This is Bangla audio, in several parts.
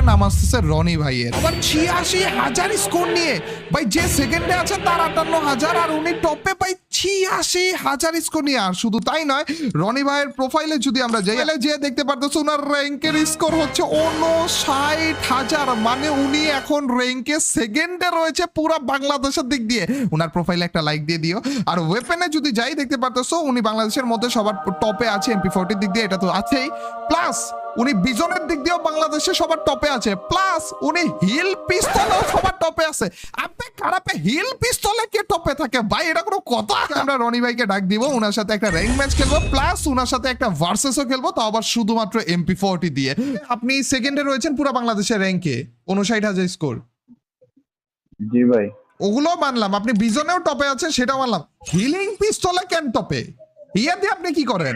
নাম আসতেছে রনি ভাইয়ের। আবার ৮৬,০০০ স্কোর নিয়ে ভাই, যে সেকেন্ডে আছে তার ৫৮,০০০ আর উনি টপে পাই ৮৬,০০০ স্কোর নিয়ে। আর শুধু তাই নয়, রনি ভাইয়ের প্রোফাইলে যদি আমরা যাই, যে দেখতে পারতেছো ওনার র্যাঙ্কের স্কোর হচ্ছে ৫৯,০০০। মানে উনি এখন র্যাঙ্কে সেকেন্ডে রয়েছে পুরো বাংলাদেশের দিক দিয়ে। ওনার প্রোফাইলে একটা লাইক দিয়ে দিও। আর ওয়েপেনে যদি যাই, দেখতে পারতেছো উনি বাংলাদেশের মধ্যে সবার টপে আছে MP40 দিক দিয়ে, এটা তো আছেই। প্লাস উনি বিজনের দিক দিয়েও বাংলাদেশে সবার টপে আছে। প্লাস উনি হিল পিস্তলেও সবার টপে আছে। আপনি খারাপে হিল পিস্তলে কে টপে থাকে ভাই? এটা কোনো কথা? আমরা রনি ভাইকে ডাক দিব, ওনার সাথে একটা র্যাঙ্ক ম্যাচ খেলবো, প্লাস ওনার সাথে একটা ভার্সেসও খেলবো, তাও আবার শুধুমাত্র MP40 দিয়ে। আপনি সেকেন্ডে রয়েছেন পুরো বাংলাদেশের র্যাঙ্কে, ৫৯,০০০ স্কোর। জি ভাই, ওগুলো মানলাম, আপনি বিজনেও টপে আছেন, সেটাও মানলাম। হিলিং পিস্তলে কেন টপে? ইয়া দিয়ে আপনি কি করেন?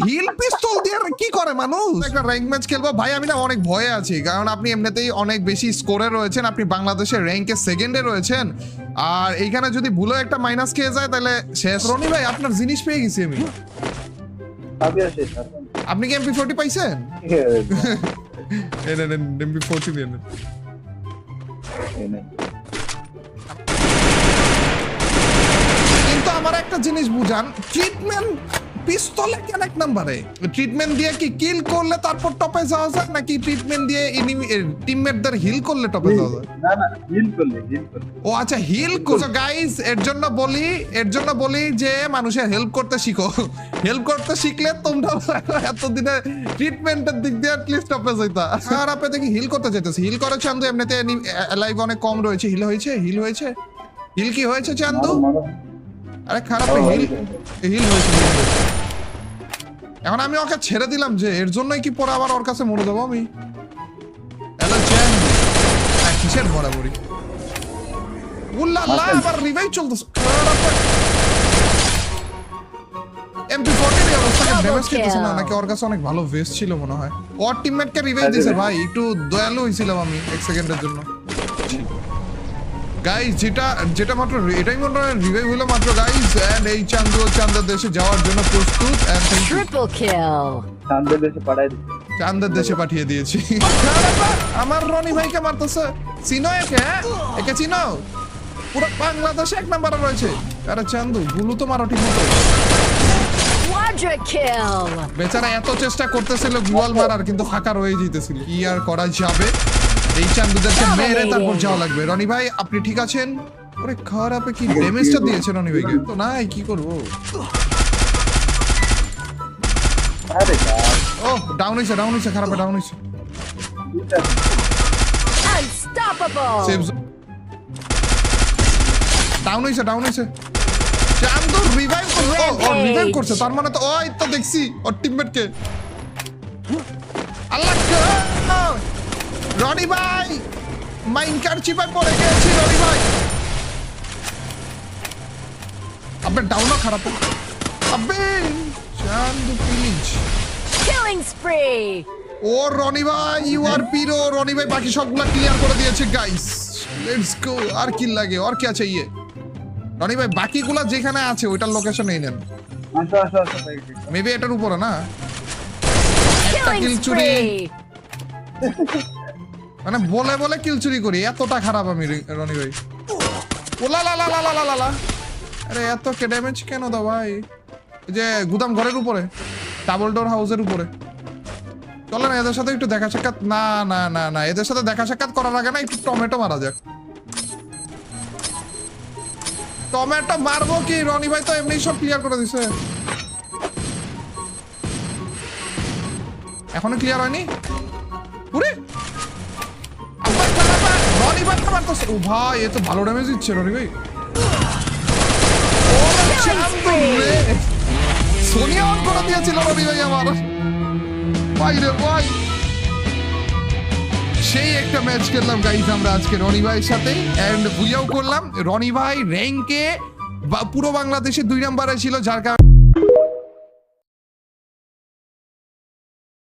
হিল পিস্তল দিয়ে কি করে মানুষ? একটা র্যাঙ্ক ম্যাচ খেলবো ভাই, আমি না অনেক ভয়ে আছি, কারণ আপনি এমনিতেই অনেক বেশি স্কোরে রয়েছেন, আপনি বাংলাদেশের র্যাঙ্কে সেকেন্ডে রয়েছেন, আর এইখানে যদি ভুলো একটা মাইনাস খেয়ে যায় তাহলে শেষ। রনি ভাই, আপনার জিনিস পেয়ে গেছি আমি। আপনি কি MP40 পাইছেন? MP40 নিয়ে নেন। কিন্তু আমার একটা জিনিস বুঝান, ট্রিটমেন্ট পিস্তলে কেন এক নম্বরে? ট্রিটমেন্ট দিয়ে কি কিল করলে তারপর টপে যাওয়া যায়, নাকি ট্রিটমেন্ট দিয়ে টিমমেটদের হিল করলে টপে যাওয়া যায়? না না, হিল করলে। ও আচ্ছা, হিল করছো। গাইস, এর জন্য বলি যে মানুষের হেল্প করতে শিখো। হেল্প করতে শিখলে তোমরা এতদিনে ট্রিটমেন্টের দিক দিয়ে অ্যাটলিস্ট টপে যাইতা। আর আপনি দেখি হিল করতে চাইতেছে। হিল করে চান্দু, এমনিতে লাইভ অনেক কম রয়েছে। হিল হয়েছে? হিল কি হয়েছে চান্দু? আরে খারাপ, হিল হয়েছে। এখন আমি ওকে ছেড়ে দিলাম, যে এর জন্যই কি পরে আবার ওর কাছে মরে যাবো আমি? কিসের বরাবরই উল্লাহ, আবার রিভাইভ চলতেছে। MP40 এর অবস্থা ড্যামেজ খেতেছে না, নাকি ওর কাছে অনেক ভালো ভেস্ট ছিল মনে হয়। ওর টিমমেটকে রিভাইভ দিয়েছে ভাই, একটু দয়ালু হয়েছিলাম আমি 1 সেকেন্ডের জন্য। গাইস, যেটা মাত্র এটাই মনে হয় রিভাইভ হলো মাত্র গাইস। এন্ড এই চান্দের দেশে যাওয়ার জন্য প্রস্তুত। এন্ড ট্রিপল কিল, চান্দের দেশে পাঠিয়ে দিয়েছি। আমার রনি ভাইকে মারতেছে। চিনো একে চিনো? পুরো বাংলাদেশে 1 নম্বরে রয়েছে। আরে চান্দু, গুলো তো মারো ঠিক মতো। কোয়াড্রা কিল, বেচারা এত চেষ্টা করতেছিল গুয়াল মারার, কিন্তু ফাঁকা রয়ে যেতেছিল। কি আর করা যাবে, এই চান্দুদেরকে মেরে তারপর যাওয়া লাগবে। রনি ভাই, আপনি ঠিক আছেন? ওরে খারাপে কি ড্যামেজটা দিয়েছে রনি ভাইকে। তো নাই, কি করব? আরে ও ডাউন হইছে, খারাপে ডাউন হইছে। আনস্টপেবল, সেভ ডাউন হইছে। চান্দু রিভাইভ করছে, তার মানে তো ওই তো দেখছি ওর টিমমেটকে। আল্লাহ, রনি ভাই মাইনকার চিপায় পড়ে গেছি। রনি ভাই, আপনার ডাউনও খারাপ। আবে চান্দু প্লিজ, কিলিং স্প্রি। ও রনি ভাই, ইউ আর পিরো। রনি ভাই বাকি সবগুলা ক্লিয়ার করে দিয়েছে গাইস। Let's go. আর কি লাগে? আর কি আছে? রনি ভাই বাকিগুলা যেখানে আছে ওইটার লোকেশন এই নেন। মেবি এটার উপরে না, একটা কিল চুরি, মানে বলে কিল চুরি করি। এতটা খারাপ আমি রনি ভাই। ওলা লা লা লা লা লা লা। আরে এত কে ড্যামেজ কেন দাও ভাই? যে গুদাম ঘরের উপরে, ডাবল ডোর হাউসের উপরে। চলে না এদের সাথে একটু দেখা সাক্ষাৎ। না, এদের সাথে দেখা সাক্ষাৎ করার আগে না একটু টমেটো মারা যাক। টমেটো মারবো কি? রনি ভাই তো এমনি সব ক্লিয়ার করে দিছে। এখনো ক্লিয়ার হয়নি? পুরে রনি ভাই মারতেছে। ও ভাই, এ তো ভালো ড্যামেজ দিচ্ছে রনি ভাই। সোনিয়া অন করে দিয়েছিল রনি ভাই আমার। ভাই রে ভাই, সেই একটা ম্যাচ খেললাম গাইস আমরা আজকে রনি ভাইয়ের সাথে, এন্ড বুঝাও করলাম। রনি ভাই র্যাঙ্কে পুরো বাংলাদেশে 2 নম্বরে ছিল, যার কারণে